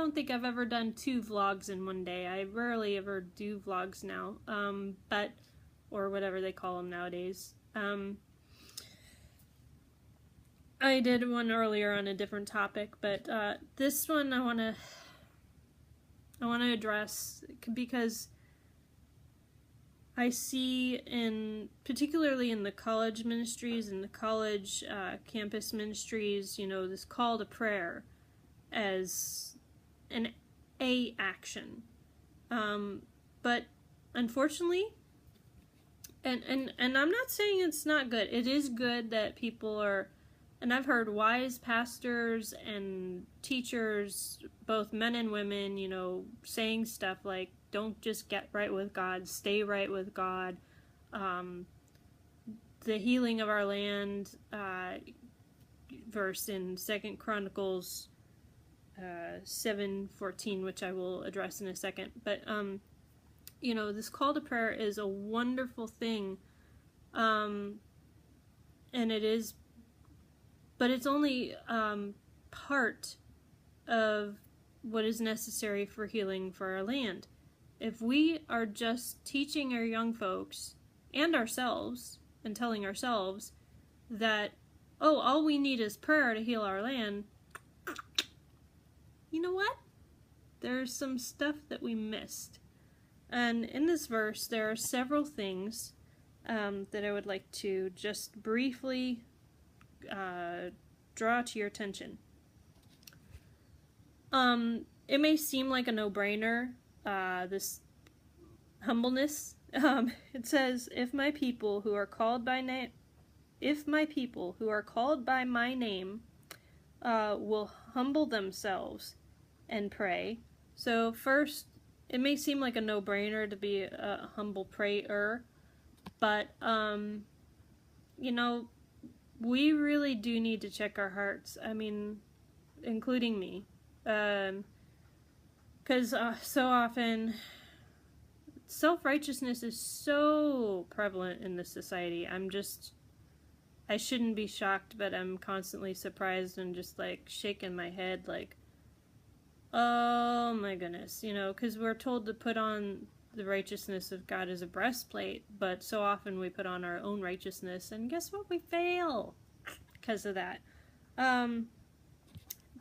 don't think I've ever done 2 vlogs in one day. I rarely ever do vlogs now, or whatever they call them nowadays. I did one earlier on a different topic, but this one I want to address because I see particularly in the college ministries and the college campus ministries, this call to prayer as an action. But unfortunately, and I'm not saying it's not good. It is good that people are, and I've heard wise pastors and teachers, both men and women, saying stuff like, don't just get right with God, stay right with God. The healing of our land, verse in 2 Chronicles 7:14, which I will address in a second. But, this call to prayer is a wonderful thing. And it is, but it's only part of what is necessary for healing for our land. If we are just teaching our young folks and ourselves and telling ourselves that, oh, all we need is prayer to heal our land, you know what? There's some stuff that we missed. And in this verse, there are several things that I would like to just briefly draw to your attention. It may seem like a no-brainer, this humbleness. It says, if my people who are called by my name will humble themselves and pray. So first, it may seem like a no-brainer to be a humble prayer, but we really do need to check our hearts. I mean, including me. Because so often, self-righteousness is so prevalent in this society. I shouldn't be shocked, but I'm constantly surprised and just like shaking my head like, oh my goodness, because we're told to put on the righteousness of God as a breastplate, but so often we put on our own righteousness, and guess what? We fail because of that.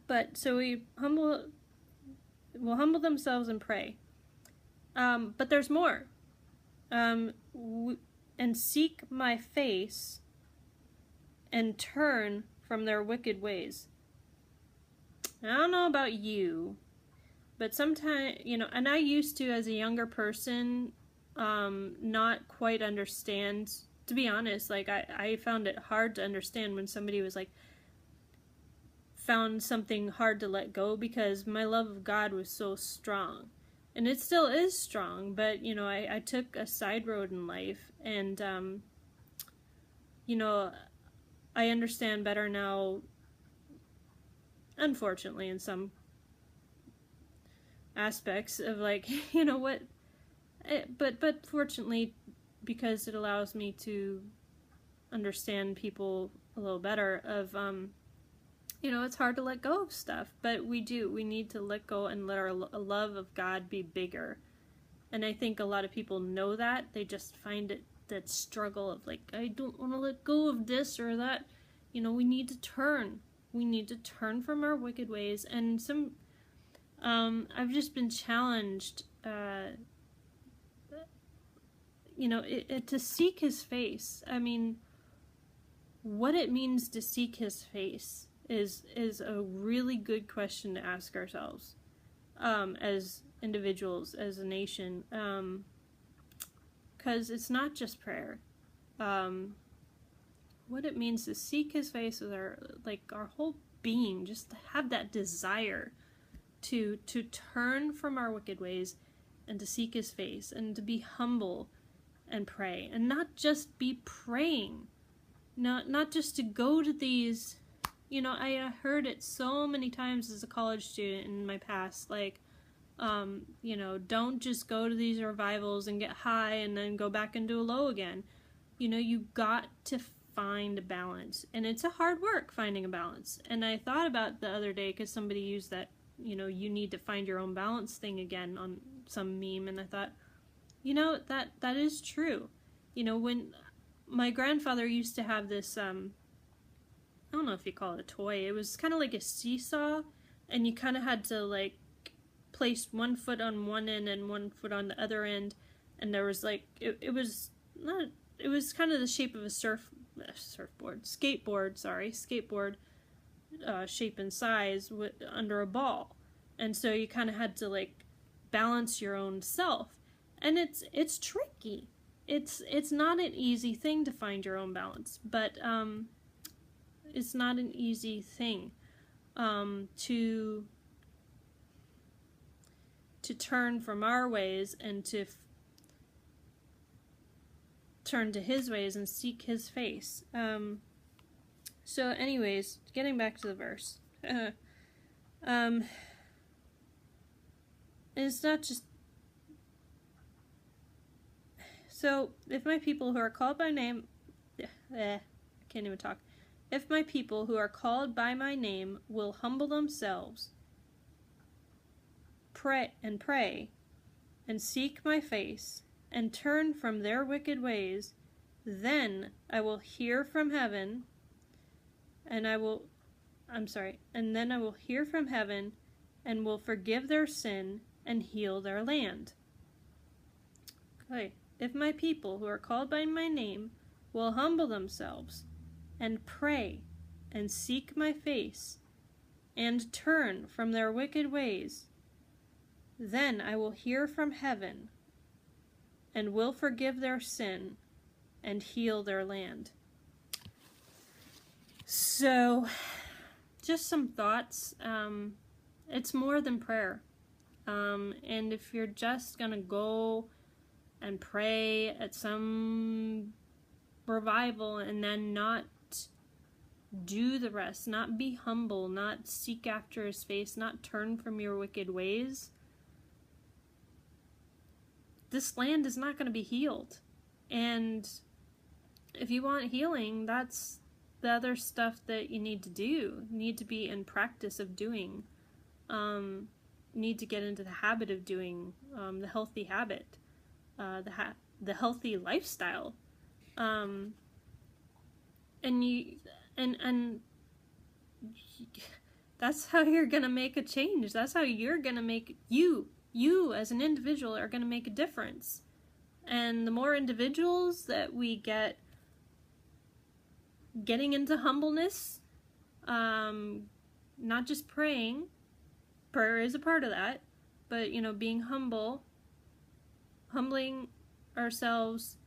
But so will humble themselves and pray. But there's more. And seek my face and turn from their wicked ways. And I don't know about you, but sometimes, and I used to, as a younger person, not quite understand, to be honest, like, I found it hard to understand when somebody was like, found something hard to let go, because my love of God was so strong. And it still is strong, but, I took a side road in life, and, I understand better now, unfortunately, in some aspects of, like, but fortunately, because it allows me to understand people a little better of, it's hard to let go of stuff, but we need to let go and let our love of God be bigger. And I think a lot of people know that. They just find that struggle of like, I don't want to let go of this or that. We need to turn. We need to turn from our wicked ways. And I've just been challenged, to seek His face. I mean, what it means to seek His face is a really good question to ask ourselves, as individuals, as a nation, because it's not just prayer. What it means to seek His face with our whole being, just to have that desire to turn from our wicked ways and to seek His face and to be humble and pray, and not just be praying, not just to go to these. I heard it so many times as a college student in my past, like, don't just go to these revivals and get high and then go back into a low again. You got to find a balance, and it's a hard work finding a balance. And I thought about the other day, because somebody used that you know, you need to find your own balance thing again on some meme. And I thought, you know, that is true. You know, when my grandfather used to have this, I don't know if you call it a toy. It was kind of like a seesaw, and you kind of had to like place one foot on one end and one foot on the other end, and there was like it was not, it was kind of the shape of a skateboard shape and size under a ball, and so you kind of had to like balance your own self, and it's tricky. It's not an easy thing to find your own balance, but it's not an easy thing to turn from our ways and to turn to his ways and seek his face. So anyways, getting back to the verse. It's not just... So, if my people who are called by name... I can't even talk. If my people who are called by my name will humble themselves, pray, and seek my face, and turn from their wicked ways, then I will hear from heaven, and then I will hear from heaven, and will forgive their sin, and heal their land. Okay. If my people who are called by my name will humble themselves, and pray, and seek my face, and turn from their wicked ways, then I will hear from heaven, and will forgive their sin, and heal their land. So, just some thoughts. It's more than prayer. And if you're just gonna go and pray at some revival and then not do the rest, not be humble, not seek after his face, not turn from your wicked ways, this land is not going to be healed. And if you want healing, that's the other stuff that you need to do. You need to be in practice of doing. Need to get into the habit of doing, the healthy habit, the healthy lifestyle. And that's how you're gonna make a change. That's how you're gonna make you as an individual are gonna make a difference. And the more individuals that we getting into humbleness, not just praying. Prayer is a part of that, but you know, being humble, humbling ourselves,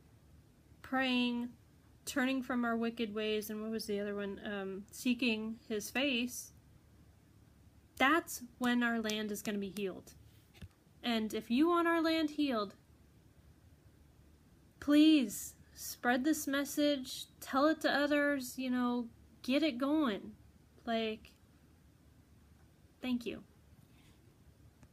praying, turning from our wicked ways, and what was the other one? Seeking his face. That's when our land is going to be healed. And if you want our land healed, please spread this message, tell it to others, you know, get it going. Like, thank you.